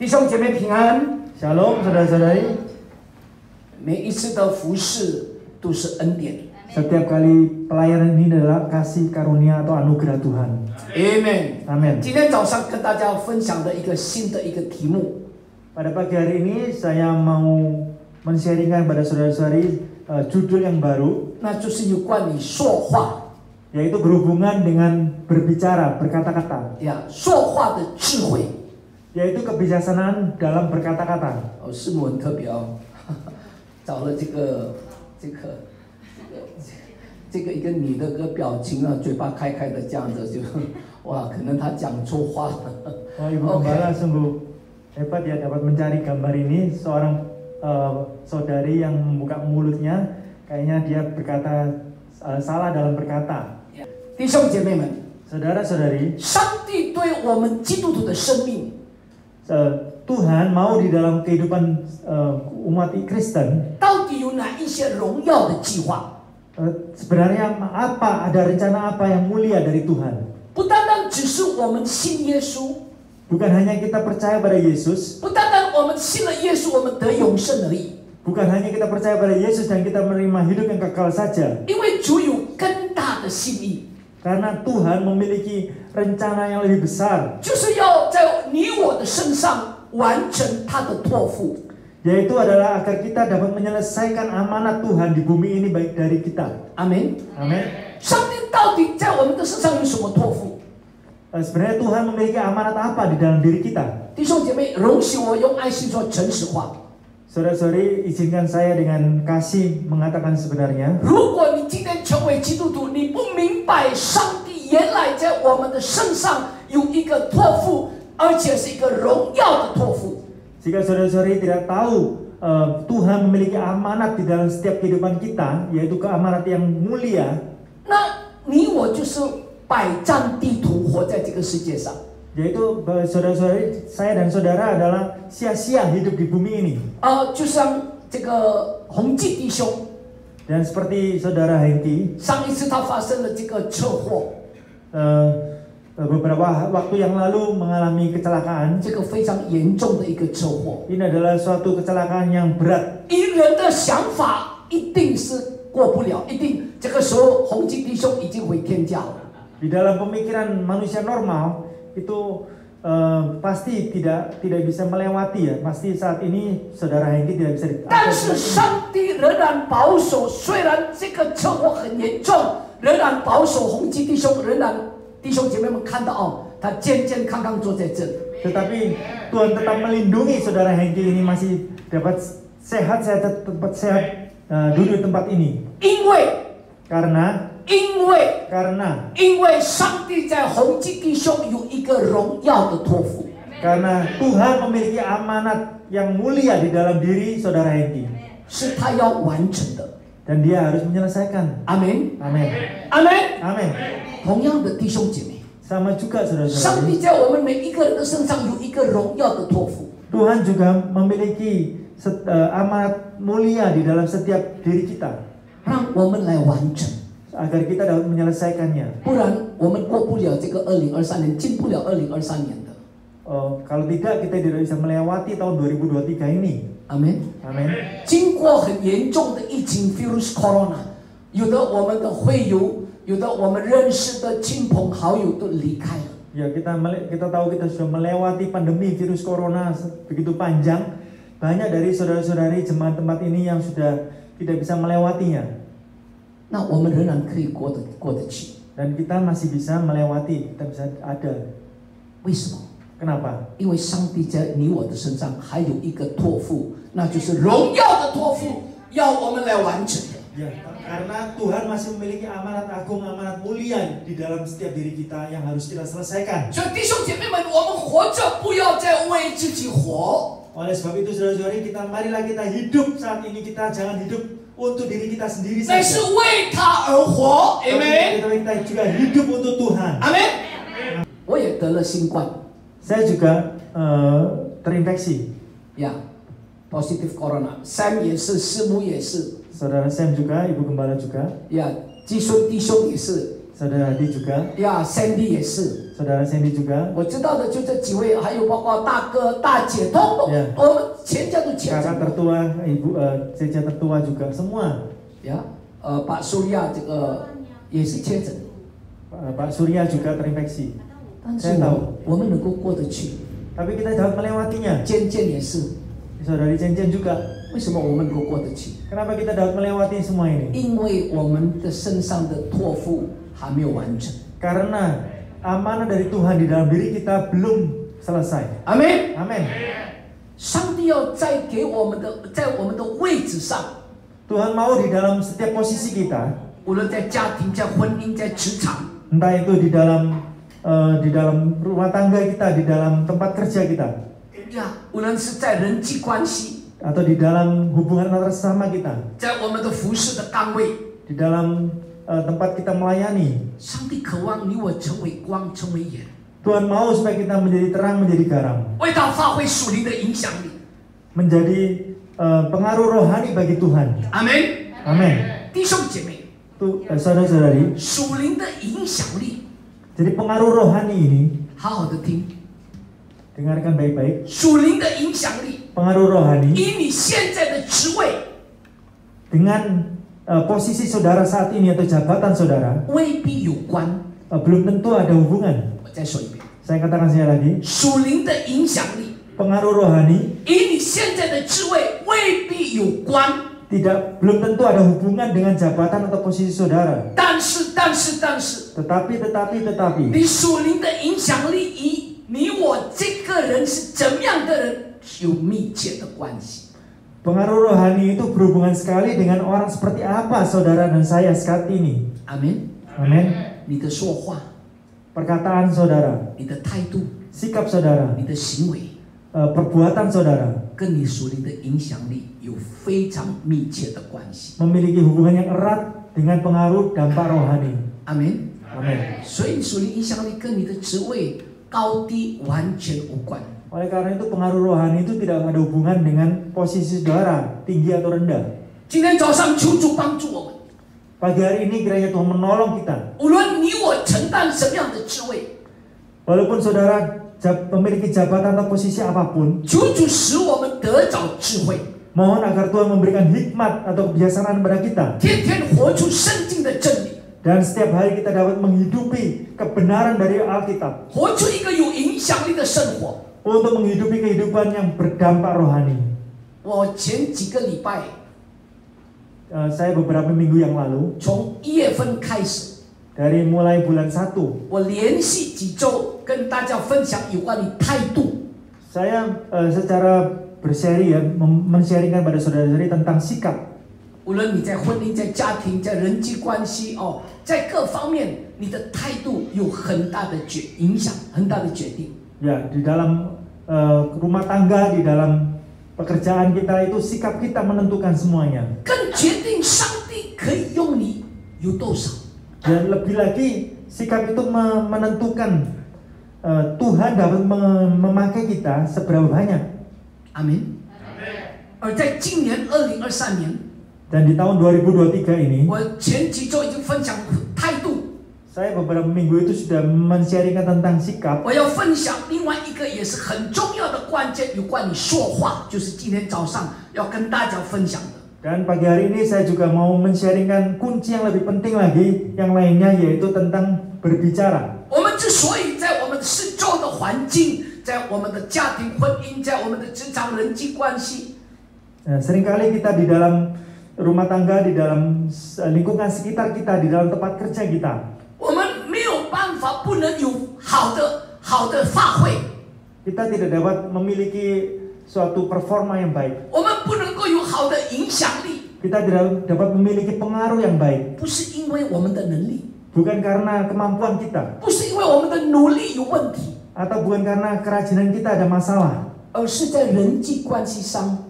弟兄姐妹平安。 Shalom saudara-saudari. 每一次的服侍都是恩典。 Setiap kali pelayanan ini adalah kasih karunia atau anugerah Tuhan. Amen. Amin. 今天早上跟大家分享的一个新的一个题目， Pada pagi hari ini saya mau men-sharingkan pada saudara-saudari judul yang baru, 那就是有关于说话 yaitu berhubungan dengan berbicara, berkata-kata, 呀，说话的智慧。 yaitu kebijaksanaan dalam berkata-kata. 哦，师母很特别哦，找了这个一个女的个表情啊，嘴巴开开的这样子就，哇，可能她讲错话了。 Oh, Ibu Gembala sungguh hebat ya dapat mencari gambar ini. Seorang saudari yang membuka mulutnya, kayaknya dia berkata salah dalam berkata. 弟兄姐妹们， Saudara-saudari, 上帝对我们基督徒的生命， Tuhan mau di dalam kehidupan umat Kristen, 到底有哪一些荣耀的计划？ sebenarnya apa, ada rencana apa yang mulia dari Tuhan? 不单单只是我们信耶稣， Bukan hanya kita percaya pada Yesus, 不单单我们信了耶稣，我们得永生而已。 bukan hanya kita percaya pada Yesus dan kita menerima hidup yang kekal saja. 因为主有更大的心意， Karena Tuhan memiliki rencana yang lebih besar, 就是要在你我的身上完成他的托付。 yaitu adalah agar kita dapat menyelesaikan amanat Tuhan di bumi ini baik dari kita. 阿门。 Amin. 上帝到底在我们的身上有什么托付？ Sebenarnya Tuhan memiliki amanat apa di dalam diri kita? 弟兄姐妹，容许我用爱心说诚实话。 Saudara-saudari, izinkan saya dengan kasih mengatakan sebenarnya. 如果你今天成为基督徒，你不明白上帝原来在我们的身上有一个托付，而且是一个荣耀的托付。 Jika saudara-saudari tidak tahu Tuhan memiliki amanat di dalam setiap kehidupan kita, yaitu keamanat yang mulia, 那你我就是百战地图活在这个世界上。 yaitu saudara-saudari, saya dan saudara adalah sia-sia hidup di bumi ini. 就像这个洪记弟兄， Dan seperti saudara Hengki, 上一次他发生了这个车祸， beberapa waktu yang lalu mengalami kecelakaan. 这个非常严重的一个车祸。 Ini adalah suatu kecelakaan yang berat. 以人的想法一定是过不了，一定这个时候洪记弟兄已经回天家了。 Di dalam pemikiran manusia normal itu pasti tidak bisa melewati ya. Pasti saat ini saudara Hengki tidak bisa. 但是上帝仍然保守，虽然这个车祸很严重，仍然保守洪基弟兄，仍然弟兄姐妹们看到哦，他健健康康坐在这里。 Tetapi Tuhan tetap melindungi saudara Hengki ini masih dapat sehat duduk di tempat ini. 因为上帝在洪基弟兄有一个荣耀的托付。 Karena Tuhan memiliki amanat yang mulia di dalam diri saudara Hengki. 是他要完成的。 Dan dia harus menyelesaikan. 阿门， Amin. 阿门。 Amin. 同样的弟兄姐妹， Sama juga 上 saudara-saudari. 帝在我们每一个人的身上有一个荣耀的托付。 Tuhan juga memiliki amanat mulia di dalam setiap diri kita. 让我们来完成， Agar kita dapat menyelesaikannya. 不然我们过不了这个2023年，进不了2023年的。 Kalau tidak kita tidak bisa melewati tahun 2023 ini. 阿门。 Amin. 经过很严重的疫情 virus corona， 有的我们的会友，有的我们认识的亲朋好友都离开了。 Ya kita tahu kita sudah melewati pandemi virus corona begitu panjang. Banyak dari saudara-saudari jemaat tempat ini yang sudah tidak bisa melewatinya. 那我们仍然可以过得去。 Dan kita masih bisa melewati, kita bisa ada. 为什么？ Kenapa? 因为上帝在你我的身上还有一个托付，那就是荣耀的托付，要我们来完成的。 Ya, karena Tuhan masih memiliki amanat agung, amanat mulia di dalam setiap diri kita yang harus kita selesaikan. 所以弟兄姐妹们，我们活着不要再为自己活。 Oleh sebab itu saudara-saudari, marilah kita hidup saat ini, kita jangan hidup untuk diri kita sendiri 乃是 saja. 为他而活，阿门。 Kita juga hidup untuk Tuhan. 阿门。我也得了新冠， Saya juga terinfeksi. 呀 ，positive corona。Sam 也是，师母也是， Saudara Sam juga, Ibu Gembala juga, 呀，基顺弟兄也是， Saudara Hadi juga, 呀，Sandy 也是。saudara Sandy juga. 我知道的就这几位，还有包括大哥、大姐，通通 Yeah. 我们全家都确 Kakak 诊。 tertua, ibu, Ceca tertua juga, semua. Ya, Pak Surya 这个也是确诊， Pak Surya juga terinfeksi. 但是我们能够过得去。 Tapi kita dapat melewatinya. 渐渐也是， Saudari Jen juga. 为什么我们能够过得去？ Kenapa kita dapat melewati semua ini? 因为我们的身上的托付还没有完成。 Karena amanah dari Tuhan di dalam diri kita belum selesai. 阿门。 Amin. 上帝要在我们的位置上， Tuhan mau di dalam setiap posisi kita, 无论在家庭、在婚姻、在职场， entah itu di dalam rumah tangga kita, di dalam tempat kerja kita, 呀，无论是在人际关系， atau di dalam hubungan antar sesama kita, 在我们的服侍的岗位， di dalam tempat kita melayani. 上帝渴望你我成为光，成为盐， Tuhan mau supaya kita menjadi terang, menjadi garam, 为他发挥属灵的影响力。 menjadi pengaruh rohani bagi Tuhan. 阿门。 Amin. 弟兄姐妹， Saudara-saudari, 属灵的影响力， jadi pengaruh rohani ini, 好好的听， dengarkan baik-baik, 属灵的影响力， pengaruh rohani 以你现在的职位， dengan posisi saudara saat ini atau jabatan saudara 未必有关。 belum tentu ada hubungan. 我再说一遍， Saya katakan sekali lagi, 属灵的影响力， pengaruh rohani 以你现在的职位未必有关。 belum tentu ada hubungan dengan jabatan atau posisi saudara. 但是， Tetapi 你属灵的影响力与你我这个人是怎么样的人有密切的关系。 pengaruh rohani itu berhubungan sekali dengan orang seperti apa saudara dan saya saat ini. 阿门。 Amin. 你的说话， Perkataan saudara, 你的态度， sikap saudara, 你的行为， perbuatan saudara 跟你属灵的影响力有非常密切的关系。 memiliki hubungan yang erat dengan pengaruh dampak rohani. 阿门。 Amin. 所以属灵影响力跟你的职位高低完全无关。 Oleh karena itu pengaruh rohani itu tidak ada hubungan dengan posisi saudara tinggi atau rendah. 今天早上求主帮助我们， Pagi hari ini kiranya Tuhan menolong kita. 无论你我承担什么样的职位， Walaupun saudara memiliki jabatan atau posisi apapun, 求主使我们得着智慧， mohon agar Tuhan memberikan hikmat atau kebijaksanaan kepada kita. 天天活出圣经的真理， Dan setiap hari kita dapat menghidupi kebenaran dari Alkitab. 活出一个有影响力的生活。 Untuk menghidupi kehidupan yang berdampak rohani. 我前几个礼拜， Saya beberapa minggu yang lalu, 从1月份开始， dari mulai bulan 1, 我连续几周跟大家分享有关于态度。 saya secara berseri ya, men-sharingkan pada saudara-saudari tentang sikap. 无论你在婚姻、在家庭、在人际关系在各方面，你的态度有很大的影响，很大的决定。 Ya, di dalam rumah tangga, di dalam pekerjaan kita itu sikap kita menentukan semuanya. 更决定上帝可以用你有多少。 Dan lebih lagi sikap itu menentukan Tuhan dapat memakai kita seberapa banyak. 阿门。而在今年2023年， Dan di tahun 2023 ini, 我前几周已经分享态度。 saya beberapa minggu itu sudah men-sharingkan tentang sikap. 我要分享另外一个也是很重要的关键，有关于说话，就是今天早上要跟大家分享的。 Dan pagi hari ini saya juga mau men-sharingkan kunci yang lebih penting lagi, yang lainnya yaitu tentang berbicara. 我们之所以在我们四周的环境，在我们的家庭、婚姻，在我们的职场人际关系， Seringkali kita di dalam rumah tangga, di dalam lingkungan sekitar kita, di dalam tempat kerja kita, 我们没有办法不能有好的发挥， kita tidak dapat memiliki suatu performa yang baik. 我们不能够有好的影响力， Kita tidak dapat memiliki pengaruh yang baik. 不是因为我们的能力， Bukan karena kemampuan kita, 不是因为我们的努力有问题， atau bukan karena kerajinan kita ada masalah, 而是在人际关系上，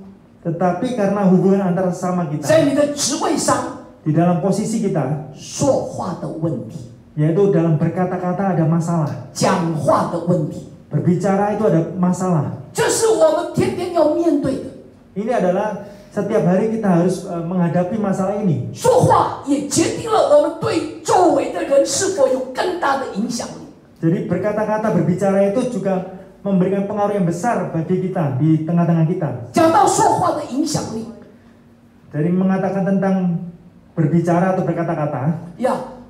tetapi karena hubungan antara sesama 在 kita, 你的职位上 di dalam posisi kita, 说话的问题， yaitu dalam berkata-kata ada masalah, 讲话的问题， berbicara itu ada masalah. 这是我们天天要面对的。 Ini adalah setiap hari kita harus menghadapi masalah ini. 说话也决定了我们对周围的人是否有更大的影响力。Jadi berkata-kata berbicara itu juga memberikan pengaruh yang besar bagi kita di tengah-tengah kita. 讲到说话的影响力， Jadi mengatakan tentang berbicara atau berkata-kata,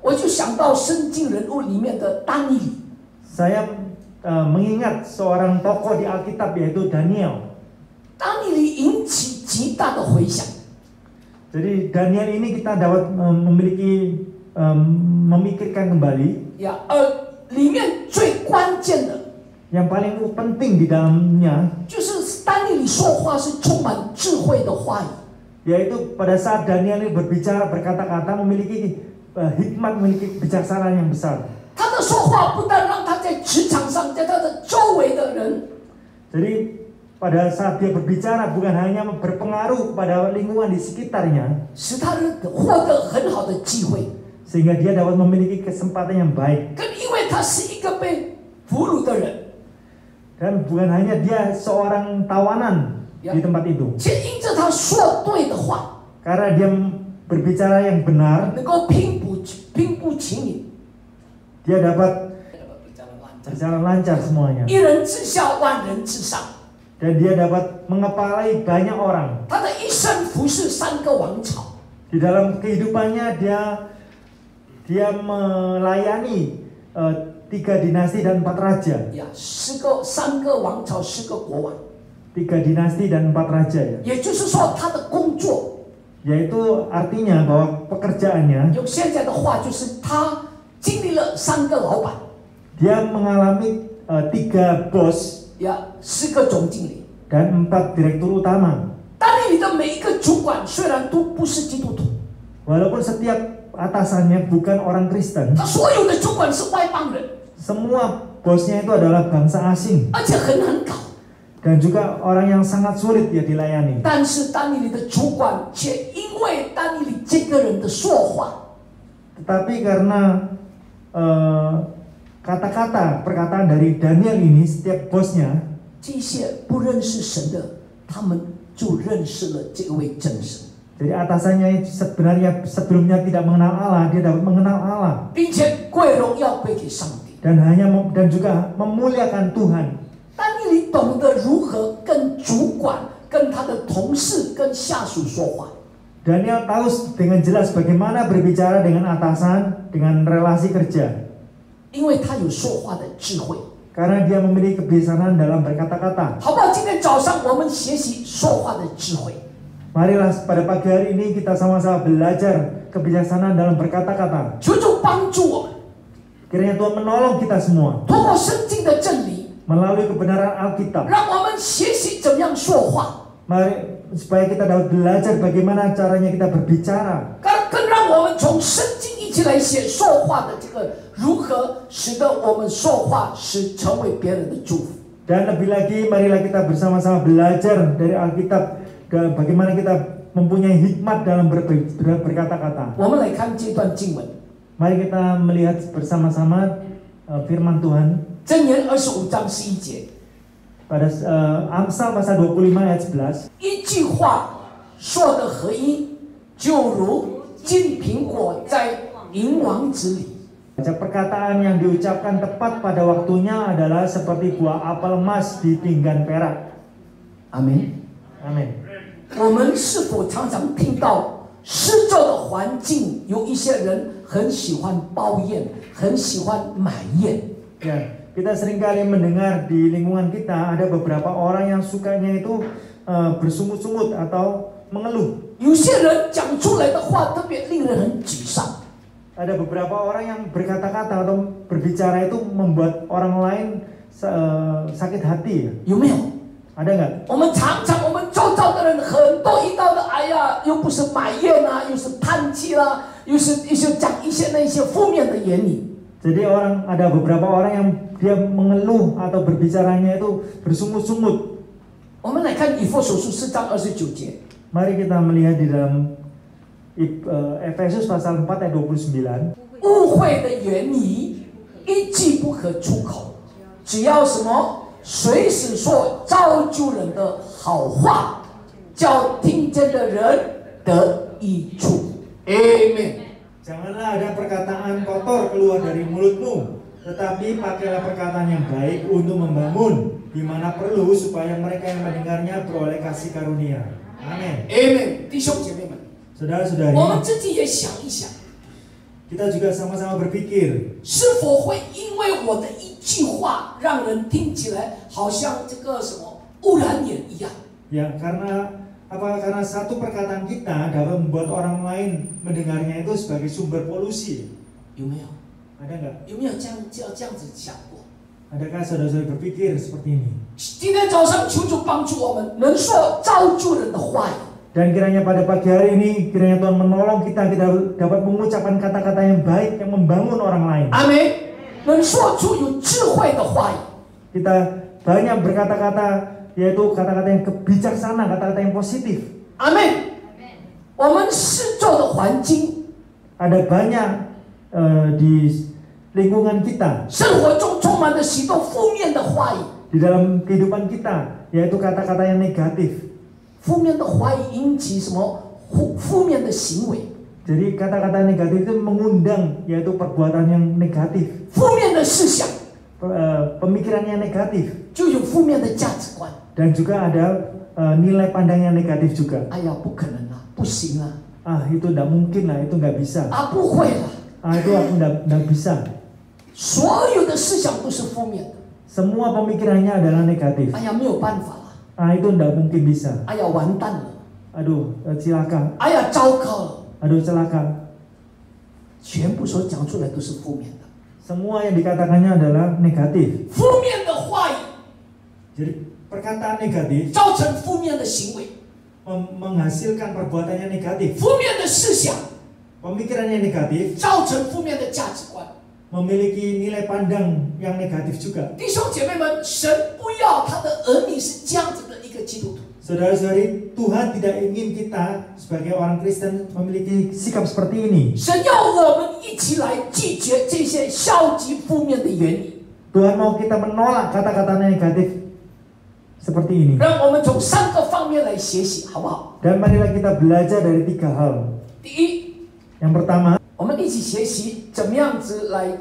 我就想到圣经人物里面的但以理。 saya mengingat seorang tokoh di Alkitab yaitu Daniel. 但以理引起极大的回响。 Jadi Daniel ini kita dapat memikirkan kembali. 里面最关键的 Yang paling penting di dalamnya 就是但以理说话是充满智慧的话语。 yaitu pada saat Daniel ini berbicara berkata-kata memiliki hikmat, memiliki kebijaksanaan yang besar. 他的说话不但让他在职场上，在他的周围的人， Jadi pada saat dia berbicara bukan hanya berpengaruh pada lingkungan di sekitarnya, 使他人获得很好的机会。 sehingga dia dapat memiliki kesempatan yang baik. 更因为他是一个被俘虏的人， Dan bukan hanya dia seorang tawanan di tempat itu, 且因着他说对的话， karena dia berbicara yang benar, 能够平步青云， dia dapat berjalan lancar semuanya. 一人之下，万人之上。 Dan dia dapat mengepalai banyak orang. 他的一生服侍3个王朝， Di dalam kehidupannya dia melayani 3 dinasti dan 4 raja. 3个王朝，10个国王。 3 dinasti dan 4 raja ya. 也就是说，他的工作， Yaitu artinya bahwa pekerjaannya 用现在的话就是他经历了3个老板， dia mengalami 3 bos 10个总经理。 dan 4 direktur utama. 但以理的每一个主管虽然都不是基督徒， Walaupun setiap atasannya bukan orang Kristen, 他所有的主管是外邦人， semua bosnya itu adalah bangsa asing 而且很难搞。 dan juga orang yang sangat sulit dia dilayani. 但是但以理的主管却因为但以理这个人的说话， Tetapi karena perkataan dari Daniel ini, setiap bosnya 这些不认识神的，他们就认识了这位真神， jadi atasannya sebenarnya sebelumnya tidak mengenal Allah, dia dapat mengenal Allah 并且归荣耀归给上帝。 dan juga memuliakan Tuhan. 但以理懂得如何跟主管、跟他的同事、跟下属说话。 Daniel tahu dengan jelas bagaimana berbicara dengan atasan, dengan relasi kerja. 因为他有说话的智慧。 Karena dia memiliki kebijaksanaan dalam berkata-kata. 好不好？今天早上我们学习说话的智慧。 Marilah pada pagi hari ini kita sama-sama belajar kebijaksanaan dalam berkata-kata. 求主帮助我们， Kiranya Tuhan menolong kita semua 通过圣经的真理， melalui kebenaran Alkitab. 让我们学习怎么样说话， Mari supaya kita dapat belajar bagaimana caranya kita berbicara. 更让我们从圣经一起来写说话的这个如何使得我们说话是成为别人的祝福。 Dan lebih lagi marilah kita bersama-sama belajar dari Alkitab dan bagaimana kita mempunyai hikmat dalam berkata-kata. 我们来看这段经文， Mari kita melihat bersama-sama firman Tuhan 箴言25章11节， pada Amsal pasal 25 ayat 11. 一句话说的合一，就如金苹果在银王子里。 Perkataan yang diucapkan tepat pada waktunya adalah seperti buah apel emas di pinggan perak. 阿门。 Amin. 我们是否常常听到施作的环境，有一些人很喜欢抱怨，很喜欢埋怨。 Ya, kita seringkali mendengar di lingkungan kita ada beberapa orang yang sukanya itu bersungut-sungut atau mengeluh. 有些人讲出来的话特别令人很沮丧。 Ada beberapa orang yang berkata-kata atau berbicara itu membuat orang lain sakit hati. 有没有？ Ada nggak? 我们常常我们周遭的人很多遇到的，哎呀，又不是埋怨啊，又是叹气啦、又是讲一些那些负面的言语。 Jadi ada beberapa orang yang dia mengeluh atau berbicaranya itu bersungut-sungut. 我们来看以弗所书4章29节。 Mari kita melihat di dalam Efesus pasal 4 ayat 29. 污秽的言语一句不可出口，只要什么？ 随时说造就人的好话，叫听见的人得益处。Amen。 Janganlah ada perkataan kotor keluar dari mulutmu, Tetapi pakailah perkataan yang baik untuk membangun, di mana perlu supaya mereka yang mendengarnya beroleh kasih karunia. Amin. Amen， 弟兄姐妹们， Saudara-saudari, 我们自己也想一想， kita juga sama-sama berpikir, 是否会因为我的一句话，让人听起来好像这个什么污染源一样？ ya karena satu perkataan kita dapat membuat orang lain mendengarnya itu sebagai sumber polusi. 有没有？ Ada nggak? 有没有这样子想过？ Adakah saudara-saudari berpikir seperti ini? 今天早上求主帮助我们，能说造就人的话语。 Dan kiranya pada pagi hari ini, kiranya Tuhan menolong kita dapat mengucapkan kata-kata yang baik yang membangun orang lain. 阿门。能说出有智慧的话语。 Kita banyak berkata-kata, yaitu kata-kata yang kebijaksana, kata-kata yang positif. 阿门。我们四周的环境， Ada banyak di lingkungan kita, 生活中充满着许多负面的话语。 di dalam kehidupan kita, yaitu kata-kata yang negatif. 负面的话语引起什么负面的行为？ Jadi kata-kata negatif itu mengundang, yaitu perbuatan yang negatif, 负面的思想 pemikiran yang negatif, 就有负面的价值观。 dan juga ada nilai pandang yang negatif juga. 哎呀，不可能啊，不行啊， Itu tidak mungkin lah, itu nggak bisa. 啊，不会了。 Itu aku nggak bisa. 所有的思想都是负面的。 Semua pemikirannya adalah negatif. 哎呀，没有办法了。 Itu nggak mungkin bisa. 哎呀，完蛋了。 Aduh, celaka. 哎呀，糟糕了。 Aduh, celaka. 全部所讲出来都是负面的。 Semua yang dikatakannya adalah negatif. 负面的话语 Jadi perkataan negatif 造成负面的行为， menghasilkan perbuatan yang negatif. 负面的思想 Pemikiran yang negatif 造成负面的价值观。 memiliki nilai pandang yang negatif juga. 弟兄姐妹们，神不要他的儿女是这样子的一个基督徒。 Saudara-saudari, Tuhan tidak ingin kita sebagai orang Kristen memiliki sikap seperti ini. 神要我们一起来拒绝这些消极负面的言语。 Tuhan mau kita menolak kata-kata negatif seperti ini. 让我们从3个方面来学习，好不好？ Dan marilah kita belajar dari 3 hal. 第一， Yang pertama, 我们一起学习怎么样子来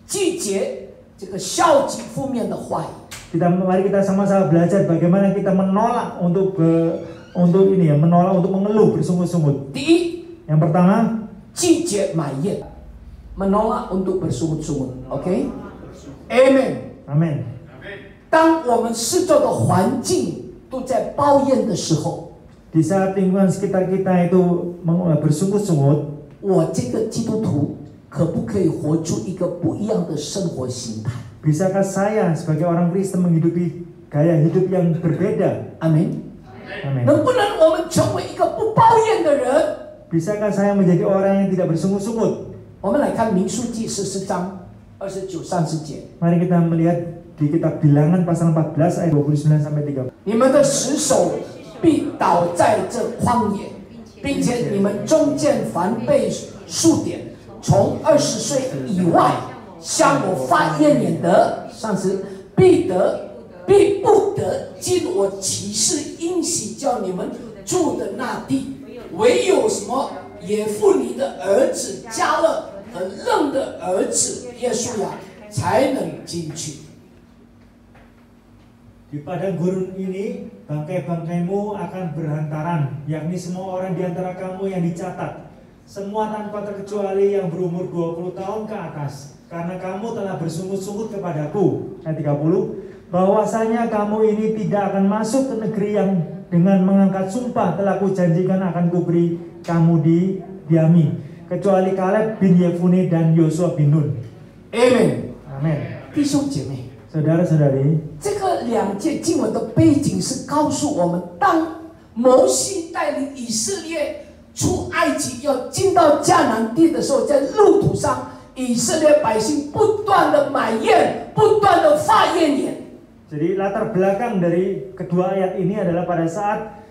拒绝这个消极负面的话语。 mari kita sama-sama belajar bagaimana kita menolak untuk mengeluh bersungguh-sungguh. 第一， Yang pertama, 拒绝埋怨，menolak untuk bersungut-sungut。OK， Amen。 amin. 当我们四周的环境都在抱怨的时候， Di saat lingkungan sekitar kita itu bersungut-sungut, 我这个基督徒可不可以活出一个不一样的生活形态？ bisakah saya sebagai orang Kristen menghidupi gaya hidup yang berbeda? 阿门。 Amin. 能不能我们成为一个不抱怨的人？ Bisakah saya menjadi orang yang tidak bersungut-sungut? 我们来看民数记14章29、30节。 Mari kita melihat di kitab Bilangan pasal 14 ayat 29 sampai 30. 你们的死手必倒在这荒野，并且你们中间凡被数点，从20岁以外向我发怨言的，30必不得进我启示应许叫你们住的那地，唯有什么耶夫尼的儿子加勒和楞的儿子耶稣亚才能进去。 Di padang gurun ini, bangkai-bangkaimu akan berhantaran, yakni semua orang di antara kamu yang dicatat, semua tanpa terkecuali yang berumur 20 tahun ke atas, karena kamu telah bersungut-sungut kepadaku. Ayat 30, bahwasanya kamu ini tidak akan masuk ke negeri yang dengan mengangkat sumpah telah kujanjikan akan kuberi kamu diami, kecuali Kaleb bin Yefune dan Yosua bin Nun. Amen。 Amin. 弟兄姐妹。 Saudara-saudari, 这个2节经文的背景是告诉我们，当摩西带领以色列出埃及，要进到迦南地的时候，在路途上，以色列百姓不断的埋怨，不断的发怨言。 jadi latar belakang dari kedua ayat ini adalah pada saat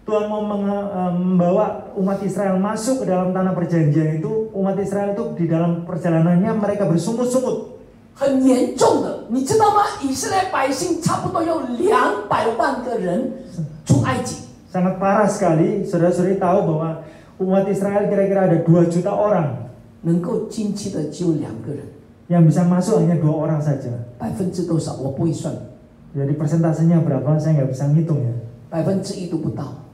Tuhan mau membawa umat Israel masuk ke dalam tanah perjanjian itu, umat Israel itu di dalam perjalanannya mereka bersungut-sungut. 很严重的，你知道吗？以色列百姓差不多有200万个人出埃及。 Sangat parah sekali, saudara-saudari tahu bahwa umat Israel kira-kira ada 2 juta orang. 能够进去的只有2个人。yang bisa masuk hanya 2 orang saja. 多少我不会算， Jadi persentasenya berapa saya nggak bisa ngitung ya. 1%都不到，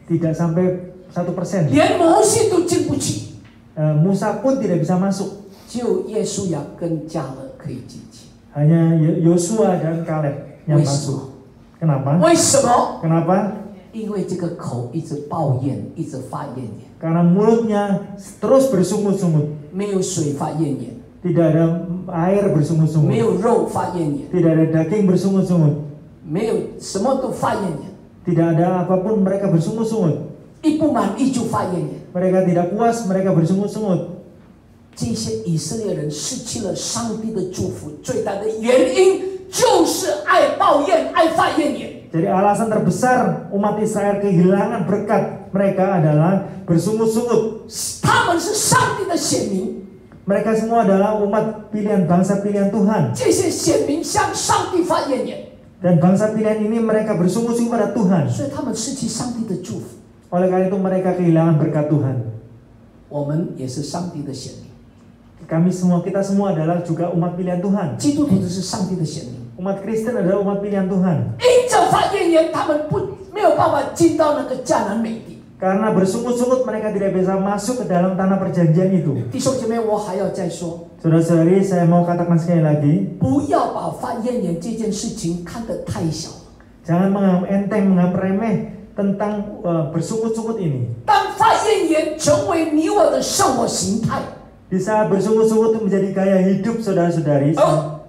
Tidak sampai 1%. 连摩西都进不去， Musa pun tidak bisa masuk. 只有耶稣亚跟迦勒可以进去。 Hanya Yosua dan Kaleb yang 为什 masuk. 么？ Kenapa? 为什么？ Kenapa? 因为这个口一直抱怨，一直发怨言， Karena mulutnya terus bersungut-sungut. 没有水发怨言， Tidak ada air 没 bersungut-sungut. 有肉发怨言， Tidak ada daging bersungut-sungut. 没有什么都发怨言， Tidak ada apapun mereka bersungut-sungut. 一不满意就发怨言。 Mereka tidak puas, mereka bersungut-sungut. 这些以色列人失去了上帝的祝福，最大的原因就是爱抱怨、爱发怨言。 Jadi alasan terbesar umat Israel kehilangan berkat mereka adalah bersungut-sungut. 他们是上帝的选民， Mereka semua adalah umat pilihan, bangsa pilihan Tuhan. 这些选民向上帝发怨言， Dan bangsa pilihan ini mereka bersungut-sungut pada Tuhan. 所以他们失去上帝的祝福。 Oleh karena itu mereka kehilangan berkat Tuhan. 我们也是上帝的选民， Kita semua adalah juga umat pilihan Tuhan. 基督徒都是上帝的选民。 Umat Kristen adalah umat pilihan Tuhan. 因着发怨言，他们没有办法进到那个迦南美地。 Karena bersungut-sungut mereka tidak bisa masuk ke dalam tanah perjanjian itu. 弟兄姐妹，我还要再说， Saudara-saudari, saya mau katakan sekali lagi, 不要把发怨言这件事情看得太小。 jangan menganggap enteng, menganggap remeh tentang bersungut-sungut ini. 当发怨言成为你我的生活形态， Di saat bersungut-sungut itu menjadi gaya hidup saudara-saudari,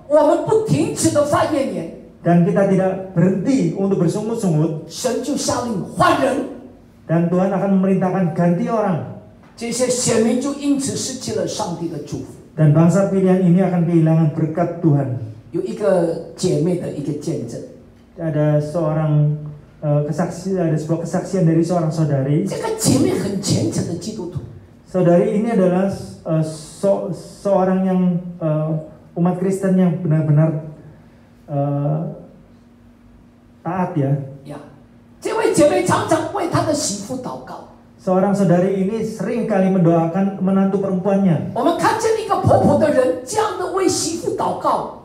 我们不停止的发怨言， dan kita tidak berhenti untuk bersungut-sungut, 神就下令换人， dan Tuhan akan memerintahkan ganti orang, 这些选民就因此失去了上帝的祝福。 dan bangsa pilihan ini akan kehilangan berkat Tuhan. 有一个姐妹的一个见证， Ada sebuah kesaksian dari seorang saudari. 这个姐妹很虔诚的基督徒， Saudari ini adalah seorang yang umat Kristen yang benar-benar taat ya. 呀，这位姐妹常常为她的媳妇祷告。 Seorang saudari ini sering kali mendoakan menantu perempuannya. 我们看见一个婆婆的人这样的为媳妇祷告，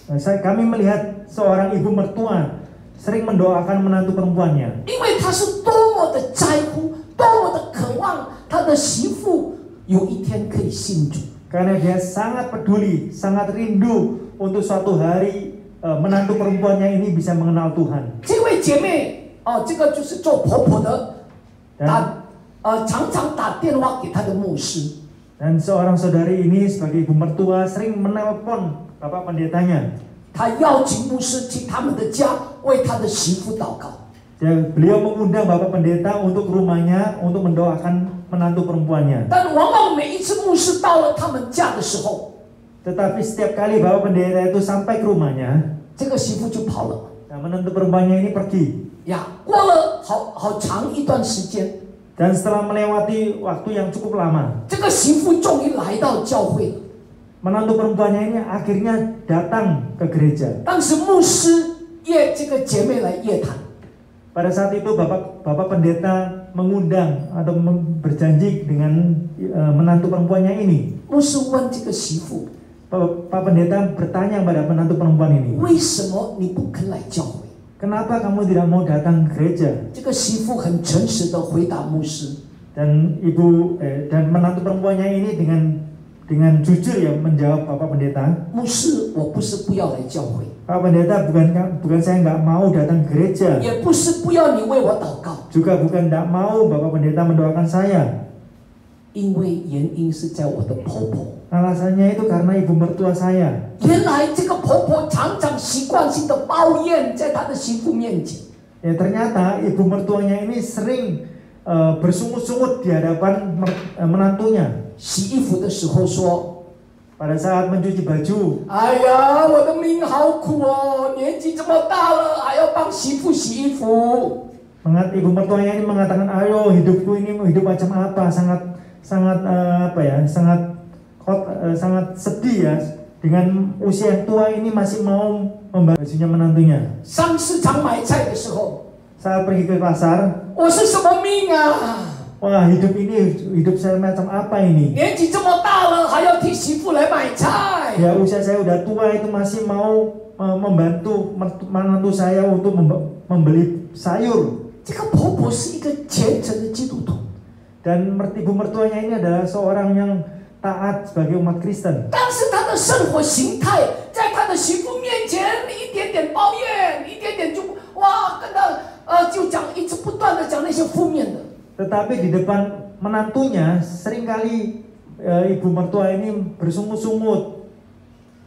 Kami melihat seorang ibu mertua sering mendoakan menantu perempuannya. 因为她是多么的在乎，多么的渴望她的媳妇有一天可以信主。 Karena dia sangat peduli, sangat rindu untuk suatu hari menantu perempuannya ini bisa mengenal Tuhan. 这位姐妹这个就是做婆婆的，常常打电话给她的牧师。 Dan seorang saudari ini sebagai ibu mertua sering menelpon bapak pendetanya. 她邀请牧师去他们的家为她的媳妇祷告。 Beliau mengundang bapak pendeta untuk rumahnya untuk mendoakan menantu perempuannya. 但往往每一次牧师到了他们家的时候， Tetapi setiap kali bapak pendeta itu sampai ke rumahnya, 这个媳妇就跑了。 menantu perempuannya ini pergi. 呀，过了好长一段时间， Dan setelah melewati waktu yang cukup lama, 这个媳妇终于来到教会了。 menantu perempuannya ini akhirnya datang ke gereja. 当时牧师约这个姐妹来夜谈， Pada saat itu bapak pendeta mengundang atau berjanji dengan menantu perempuannya ini. 牧师问这个媳妇， Pak pendeta bertanya pada menantu perempuan ini, 为什么你不肯来教会？ kenapa kamu tidak mau datang ke gereja? 这个媳妇很诚实的回答牧师， Dan menantu perempuannya ini dengan jujur ya menjawab bapak pendeta, 牧师，我不是不要来教会， Pak pendeta bukan saya nggak mau datang ke gereja, 也不是不要你为我祷告， juga bukan nggak mau bapak pendeta mendoakan saya. 因为原因是在我的婆婆。 Alasannya itu karena ibu mertua saya. 原来这个婆婆常常习惯性的抱怨在她的媳妇面前。 Ya ternyata ibu mertuanya ini sering bersungut-sungut di hadapan menantunya. 洗衣服的时候说， Pada saat mencuci baju, 哎呀，我的命好苦哦，年纪这么大了，还要帮媳妇洗衣服。 ibu mertuanya ini mengatakan, ayo hidupku ini hidup macam apa, sangat sedih ya. Dengan usia yang tua ini masih mau membantu bajunya menantunya. 上市场买菜的时候， Saat pergi ke pasar, 我是什么命啊？ wah hidup saya macam apa ini? 年纪这么大了，还要替媳妇来买菜。 Ya usia saya udah tua itu masih mau membantu menantu saya untuk membeli sayur. 这个婆婆是一个虔诚的基督徒， Dan ibu mertuanya ini adalah seorang yang taat sebagai umat Kristen. 但是她的生活形态，在她的媳妇面前一点点抱怨，一点点就哇跟她就讲，一直不断的讲那些负面的。 Tetapi di depan menantunya seringkali ibu mertua ini bersungut-sungut.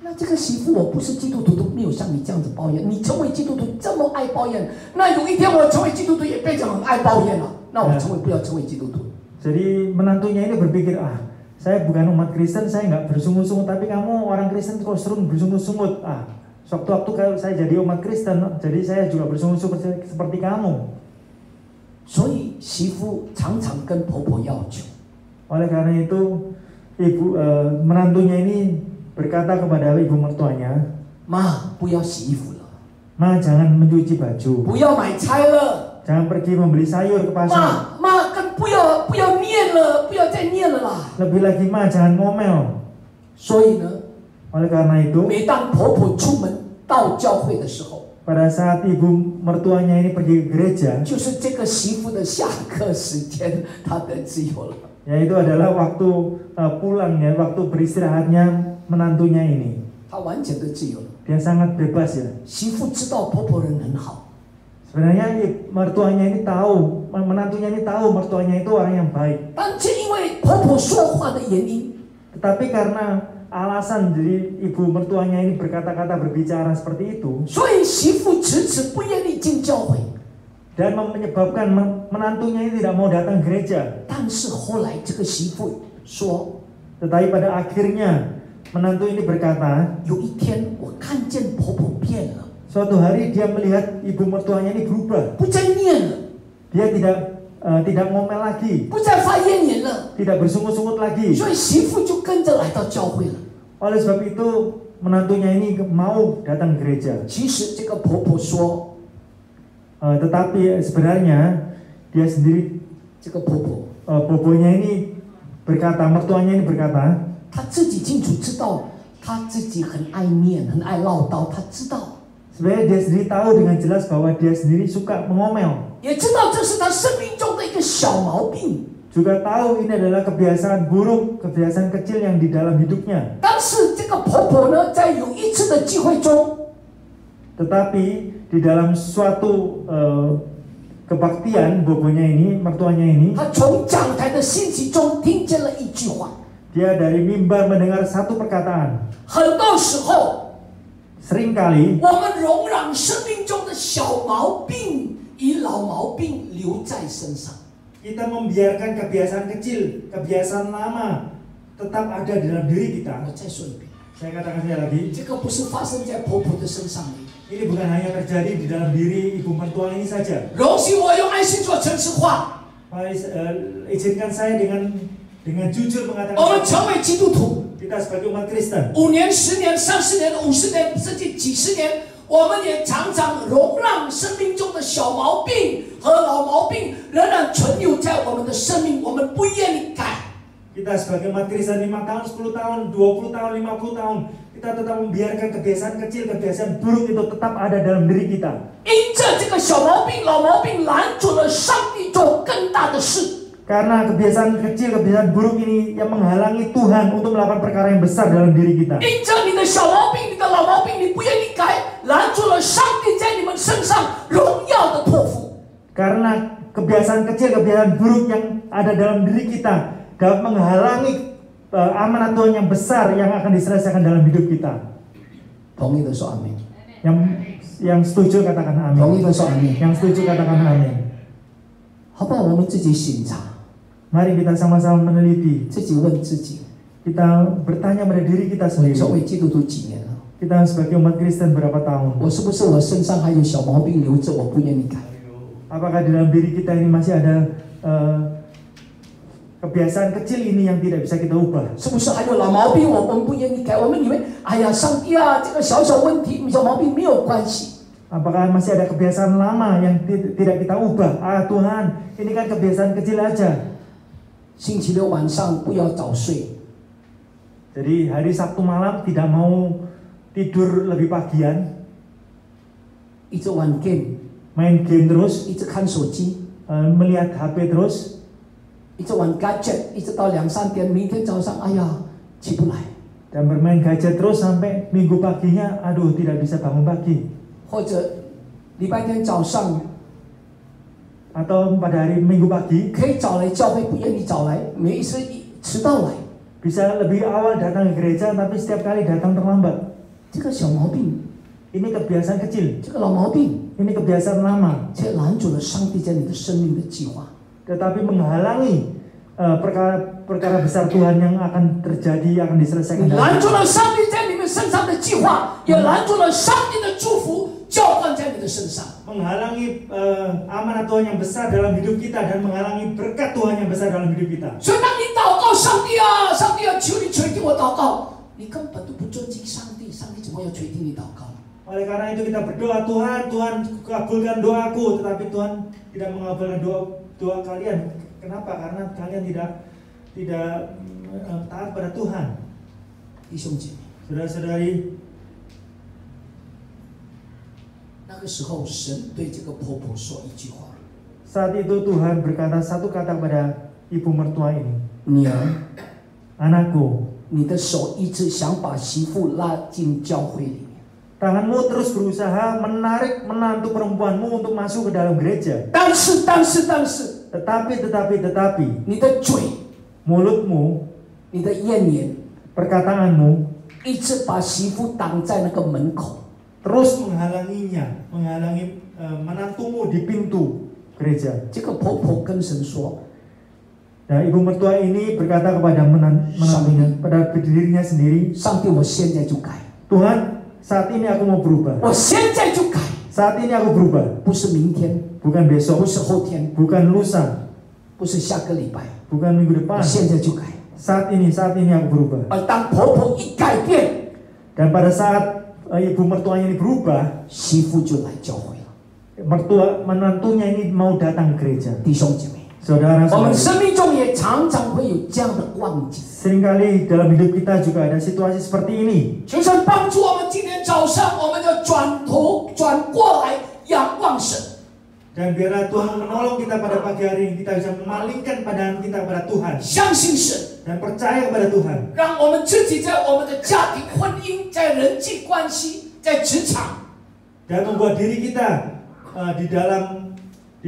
那这个媳妇，我不是基督徒都没有像你这样子抱怨。你成为基督徒这么爱抱怨，那有一天我成为基督徒也变成很爱抱怨了，那我不要成为基督徒。 Jadi menantunya ini berpikir, saya bukan umat Kristen, saya nggak bersungut-sungut, tapi kamu orang Kristen kok sering bersungut-sungut. Sewaktu-waktu kalau saya jadi umat Kristen, jadi saya juga bersungut-sungut seperti kamu. 所以媳妇常常跟婆婆要求。 Oleh karena itu, menantunya ini berkata kepada ibu mertuanya, 妈，不要洗衣服了， Ma, jangan mencuci baju, 不要买菜了， jangan pergi membeli sayur ke pasar. 妈，不要念了，不要再念了啦。 Lebih lagi, Ma, jangan ngomel. 所以呢， Oleh karena itu, 每当婆婆出门到教会的时候， pada saat ibu mertuanya ini pergi ke gereja, 就是这个媳妇的下课时间，她的自由了。 yaitu adalah waktu pulangnya, waktu beristirahatnya menantunya ini. 她完全的自由了。 Dia sangat bebas ya. 媳妇知道婆婆人很好， Sebenarnya mertuanya ini tahu, menantunya ini tahu mertuanya itu orang yang baik. 但是因为婆婆说话的原因， Tetapi karena alasan dari ibu mertuanya ini berkata-kata berbicara seperti itu, 所以媳妇迟迟不愿意进教会。 dan menyebabkan menantunya ini tidak mau datang gereja. 但是后来这个媳妇说， Tetapi pada akhirnya menantu ini berkata, 有一天我看见婆婆变了， suatu hari dia melihat ibu mertuanya ini berubah. 不再念了， Dia tidak ngomel lagi, 不再发怨言了， tidak bersungut-sungut lagi. 所以媳妇就跟着来到教会了。 Oleh sebab itu menantunya ini mau datang gereja. 其实这个婆婆说， Tetapi sebenarnya dia sendiri, 这个婆婆 bobonya ini berkata, mertuanya ini berkata, 她自己清楚知道，她自己很爱念，很爱唠叨，她知道， sebenarnya dia sendiri tahu dengan jelas bahwa dia sendiri suka mengomel. 也知道这是她生命中的一个小毛病。 Juga tahu ini adalah kebiasaan buruk, kebiasaan kecil yang di dalam hidupnya. 但是这个婆婆呢，在有一次的聚会中， Tetapi di dalam suatu kebaktian, bobonya ini, mertuanya ini, 她从讲台的信息中听见了一句话。 dia dari mimbar mendengar satu perkataan. 很多时候， Seringkali 我们容让生命中的小毛病以老毛病留在身上。 kita membiarkan kebiasaan kecil, kebiasaan lama tetap ada dalam diri kita. 我再说一遍， Saya katakan sekali lagi, 这个不是发生在婆婆的身上而已。 ini bukan hanya terjadi di dalam diri ibu mertua ini saja. 容许我用爱心做诚实话， Izinkan saya dengan jujur 我们 mengatakan 成为基督徒， kita sebagai umat Kristen. 5年、10年、30年、50年，甚至几十年，我们也常常容让生命中的小毛病和老毛病仍然存留在我们的生命，我们不愿意改。 Kita sebagai umat Kristen 5 tahun, 10 tahun, 20 tahun, 50 tahun, kita tetap membiarkan kebiasaan kecil, kebiasaan buruk itu tetap ada dalam diri kita. 因着这个小毛病、老毛病拦阻了上帝做更大的事。 Karena kebiasaan kecil, kebiasaan buruk ini yang menghalangi Tuhan untuk melakukan perkara yang besar dalam diri kita. 因着你的小毛病、你的老毛病，你不愿意改，拦阻了上帝在你们身上荣耀的托付。 Karena kebiasaan kecil, kebiasaan buruk yang ada dalam diri kita dapat menghalangi amanat Tuhan yang besar yang akan diselesaikan dalam hidup kita. 同意的说阿门。 Yang setuju katakan 同意 amin. 的说阿门。 Yang setuju katakan amin. 好不好？我们自己省察， Mari kita sama-sama meneliti. 自己问自己： Kita bertanya pada diri kita 我成 sendiri. 为基督徒几年了？ Kita sebagai umat Kristen berapa tahun? 我是不是我身上还有小毛病留着，我不愿意改？ Apakah di dalam diri kita ini masih ada kebiasaan kecil ini yang tidak bisa kita ubah? 是不是还有老毛病我们不愿意改？我们以为，哎呀，上帝啊，这个小问题、小毛病没有关系。 Apakah masih ada kebiasaan lama yang tidak kita ubah? Tuhan, ini kan kebiasaan kecil aja. 星期六晚上不要早睡。 Jadi hari Sabtu malam tidak mau tidur lebih pagian, 一直玩 game， main game terus, 一直看手机， melihat HP terus, 一直玩 gadget， 一直到2、3点，明天早上，哎呀，起不来。 dan bermain gadget terus sampai minggu paginya, aduh tidak bisa bangun pagi. 或者礼拜天早上 Atau pada hari Minggu pagi 可以早来教会，不愿意早来，每一次迟到来， bisa lebih awal datang ke gereja tapi setiap kali datang terlambat. 这个小毛病， Ini kebiasaan kecil, 这个老毛病， ini kebiasaan lama, 却拦阻了上帝在你的生命的计划。 tetapi menghalangi perkara besar Tuhan yang akan terjadi, akan diselesaikan. 拦住了上帝在你们身上的计划，也拦住了上帝的祝福浇灌在你的身上。 Menghalangi amanat Tuhan yang besar dalam hidup kita dan menghalangi berkat Tuhan yang besar dalam hidup kita. 所以当你祷告上帝啊，上帝啊，求你垂听我祷告，你根本都不尊敬上帝，上帝怎么要垂听你祷告？ Oleh karena itu kita berdoa, Tuhan, Tuhan kabulkan doaku, tetapi Tuhan tidak mengabulkan doa kalian. Kenapa? Karena kalian tidak taat pada Tuhan. 弟兄姐妹， Saudara-saudari, 那个时候神对这个婆婆说一句话： saat itu Tuhan berkata satu kata kepada ibu mertua ini, 女儿， anakku, 你的手一直想把媳妇拉进教会里面， tanganmu terus berusaha menarik menantu perempuanmu untuk masuk ke dalam gereja. 但是， Tetapi, 你的嘴， mulutmu, 你的咽言， perkataanmu 一直把媳妇挡在那个门口。 terus menghalangi menantumu di pintu gereja. 这个婆婆跟神说 Nah, ibu mertua ini berkata kepada menantunya, pada dirinya sendiri, 上帝，我现在就改， Tuhan, saat ini aku mau berubah. 我现在就改， Saat ini aku berubah, 不是明天， bukan 不 besok, 是后天， bukan lusa, 不是下个礼拜， bukan minggu 我 depan. 现在就改。 Saat ini aku berubah. 而当婆婆一改变， Dan pada saat ibu mertuanya ini berubah, 媳妇就来教会了。 menantunya ini mau datang ke gereja. 弟兄姐妹， Saudara, 我们 saudari, 生命中也常常会有这样的光景。 seringkali dalam hidup kita juga ada situasi seperti ini. 求神帮助我们，今天早上我们要转过来仰望神。 Dan biarlah Tuhan menolong kita pada pagi hari ini, kita bisa memalingkan pandangan kita kepada Tuhan 相信神， dan percaya kepada Tuhan. 让我们自己在我们的家庭、婚姻、在人际关系、在职场， Dan membuat diri kita di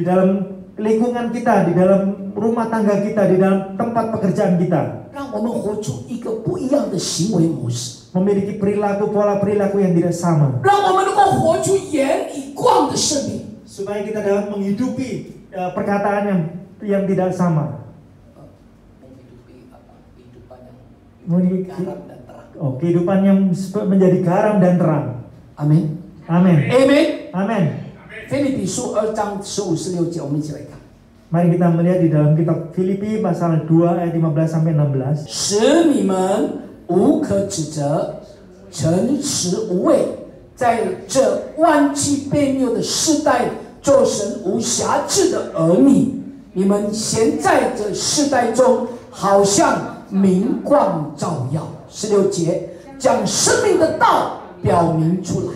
dalam lingkungan kita, di dalam rumah tangga kita, di dalam tempat pekerjaan kita, 让我们活出一个不一样的行为模式， memiliki pola perilaku yang tidak sama, 让我们能够活出盐与光的生命。 supaya kita dapat menghidupi perkataan yang tidak sama. Kehidupan yang menjadi garam dan terang. Amin. Amin. Amin. Amin. 腓立比书2章15、16节，我们一起来看。 Mari kita melihat di dalam kitab Filipi pasal 2 ayat 15 sampai 16. 使你们无可指责，诚实无畏，在这弯曲悖谬的世代，做神无瑕疵的儿女。你们现在这世代中，好像明光照耀。16节，将生命的道表明出来，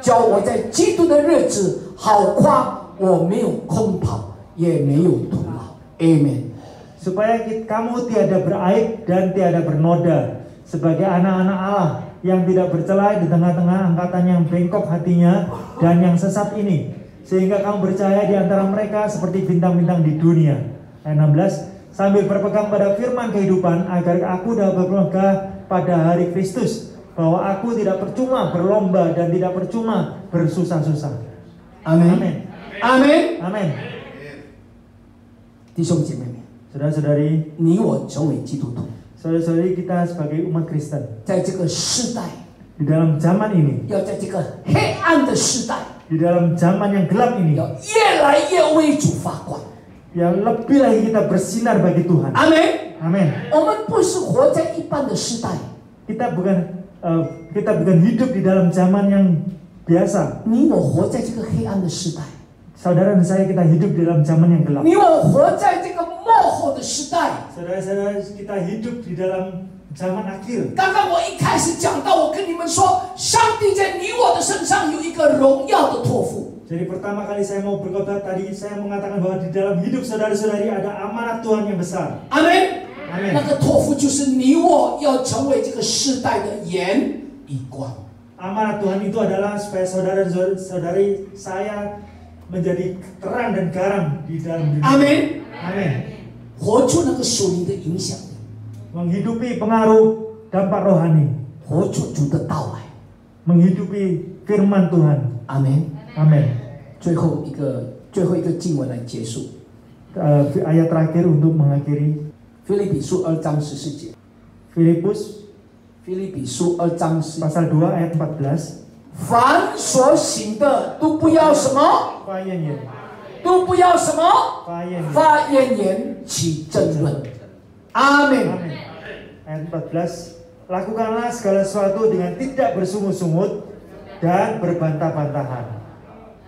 叫我在基督的日子好夸，我没有空跑，也没有徒劳。Amen. Supaya kamu tiada beraib dan tiada bernoda sebagai anak-anak Allah yang tidak bercela di tengah-tengah angkatan yang bengkok hatinya dan yang sesat ini, sehingga kamu bercahaya di antara mereka seperti bintang-bintang di dunia. Ayat 16, sambil berpegang pada firman kehidupan, agar aku dapat bermegah pada hari Kristus, bahwa aku tidak percuma berlomba dan tidak percuma bersusah-susah. Amin. Amin. Amin. 弟兄姐妹们， Saudara-saudari, 你我成为基督徒， saudara-saudari kita sebagai umat Kristen 在这个世代， di dalam zaman ini, 要在这个黑暗的时代， di dalam zaman yang gelap ini, 要越来越为主发光。 yang lebih lagi kita bersinar bagi Tuhan. 阿门。 Amin. 我们不是活在一般的时代， Kita bukan hidup di dalam zaman yang biasa. 你我活在这个黑暗的时代， Saudara dan saya, kita hidup di dalam zaman yang gelap. 你我活在这个幕后的时代。 Saudara-saudara, kita hidup di dalam zaman akhir. 刚刚我一开始讲到，我跟你们说，上帝在你我的身上有一个荣耀的托付。 Jadi pertama kali saya mau berkhotbah tadi, saya mengatakan bahwa di dalam hidup saudara-saudari ada amanat Tuhan yang besar. 阿门。 Amin. 那个托付就是你我要成为这个世代的盐与光。 Amanat Tuhan itu adalah supaya saudara-saudari saya menjadi terang dan garam di dalam dunia. 阿门。 Amin. 活出那个属灵的影响力， Menghidupi pengaruh dampak rohani, 活出主的道来。 menghidupi firman Tuhan. 阿门。 Amin. 最后一个经文来结束， Ayat terakhir untuk mengakhiri. 腓立比书2章14节。 Filipus 腓立比书2章14节。 pasal 2 ayat 14. 凡所行的都不要什么？ Fayenyen. 都不要什么？ Fayenyen. 发怨言起争论。阿门。 Amin. Ayat 14. Lakukanlah segala sesuatu dengan tidak bersungut-sungut dan berbantah-bantahan.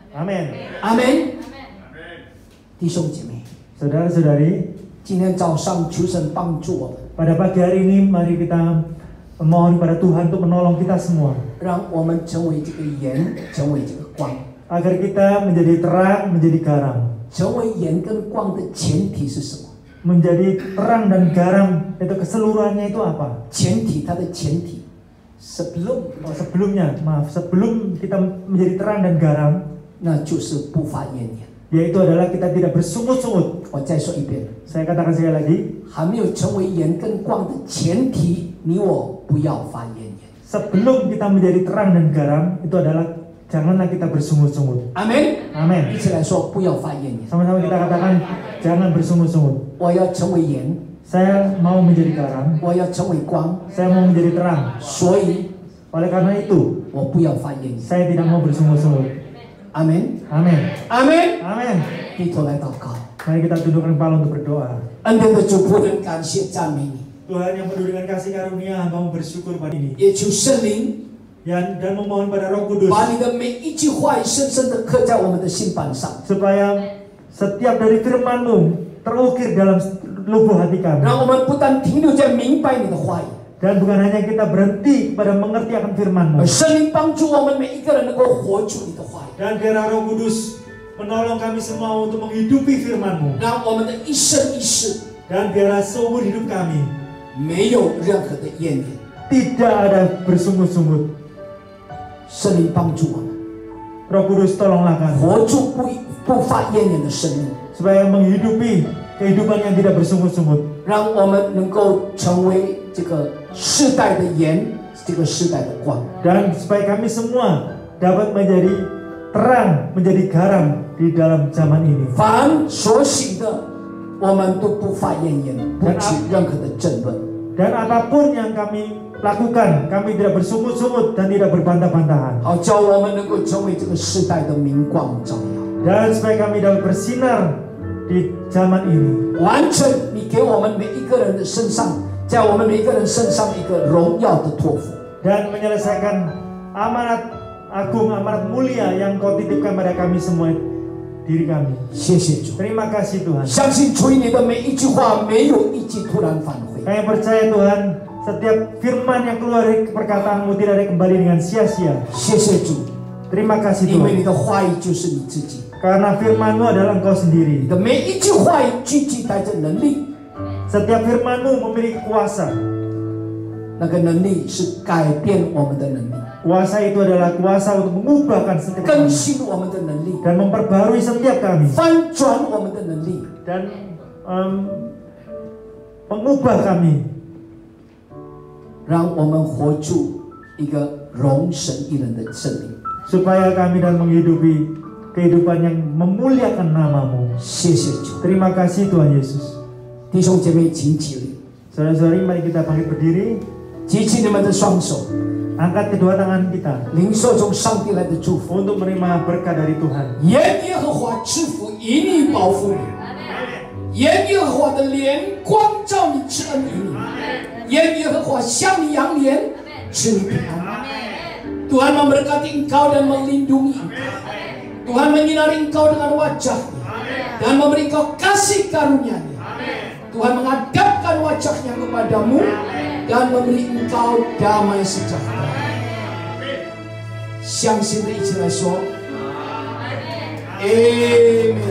Amin. 阿门。弟兄姐妹， Saudara-saudari, 今天早上求神帮助我们， pada pagi hari ini mari kita memohon pada Tuhan untuk menolong kita semua 让我们成为这个盐，成为这个光。 agar kita menjadi terang, menjadi garam. 成为盐跟光的前提是什么？ Menjadi terang dan garam itu keseluruhannya itu apa? 前提，它的前提sebelum sebelum kita menjadi terang dan garam, 那就是不发怨言。 yaitu adalah kita tidak bersungut-sungut. 我再说一遍， Saya katakan sekali lagi, 还没有成为盐跟光的前提，你我不要发怨言。 sebelum kita menjadi terang dan garam, itu adalah janganlah kita bersungut-sungut. 阿门。 Amin. 一起来说，不要发怨言。 Sama-sama kita katakan, jangan bersungut-sungut. 我要成为盐， Saya mau menjadi garam, 我要成为光， saya mau menjadi terang. 所以 Oleh karena itu, 我不要发怨言。 saya tidak mau bersungut-sungut. 阿门。 Amin. 阿门。 Amin. 低头来祷告。 Mari kita tundukkan kepala untuk berdoa. 恩典的主仆人，感谢赞美你， Tuhan yang penuh dengan kasih karunia, hamba-Mu bersyukur pada ini. 也求圣灵 Dan memohon pada Roh Kudus 把你的每一句话语深深的刻在我们的心板上， supaya setiap dari firman-Mu terukir dalam lubuk hati kami. 让我们不但停留在明白你的话语， Dan bukan hanya kita berhenti pada mengerti akan firman-Mu. 而圣灵帮助我们每一个人能够活出你的话语， Dan biarlah Roh Kudus menolong kami semua untuk menghidupi firman-Mu. 让我们的一生一世 Dan biarlah seumur hidup kami 没有任何的怨言。 tidak ada bersungut-sungut. 圣灵帮助我们 Roh Kudus tolonglah kami 活出不发怨言的生命， supaya menghidupi kehidupan yang tidak bersungut-sungut. 让我们能够成为这个世代的盐，这个世代的光。 Dan supaya kami semua dapat menjadi terang, menjadi garam di dalam zaman ini. 凡所行的，我们都不发怨言，不起任何的争论。 Dan apapun yang kami lakukan, kami tidak bersungut-sungut dan tidak berbantah-bantahan. 好，叫我们能够成为这个世代的明光照耀， Dan supaya kami dapat bersinar di zaman ini. 完成你给我们每一个人的身上，在我们每一个人身上一个荣耀的托付。 Dan menyelesaikan amanat agung, amanat mulia yang Kau titipkan pada kami semua, diri kami. 谢谢主， Terima kasih Tuhan. 相信主你的每一句话，没有一句突然返回。 Kami percaya Tuhan, setiap firman yang keluar dari perkataan-Mu tidak ada kembali dengan sia-sia. 谢谢主， Terima kasih 因为 Tuhan. 你的话语就是你自己， Karena firman-Mu adalah Engkau 你 sendiri. 的每一句话语具带着能力， Setiap firman-Mu memiliki kuasa. 那个能力是改变我们的能力， Kuasa itu adalah kuasa untuk mengubahkan setiap 更 kami 新我们的能力， dan memperbarui setiap kami 翻转我们的能力， dan mengubah kami 让我们活出一个荣神一人的生命。 supaya kami dan menghidupi kehidupan yang memuliakan nama-Mu. 谢谢主， Terima kasih Tuhan Yesus. 弟兄姐妹，请起立， Saudara-saudari, mari kita bangkit berdiri, 举起你们的双手， angkat kedua tangan kita 领受从上帝来的祝福。 untuk menerima berkat dari Tuhan. 愿耶和华赐福以你保护你，愿耶和华的脸光照你，赐恩于你，愿耶和华向你扬脸，赐你平安。Tuhan memberkati engkau dan melindungi engkau. Tuhan menyinari engkau dengan wajah-Nya dan memberi engkau kasih karunia-Nya. Tuhan menghadapkan wajahnya kepadamu dan memberi engkau damai sejahtera. 相信的一起来说，Amen。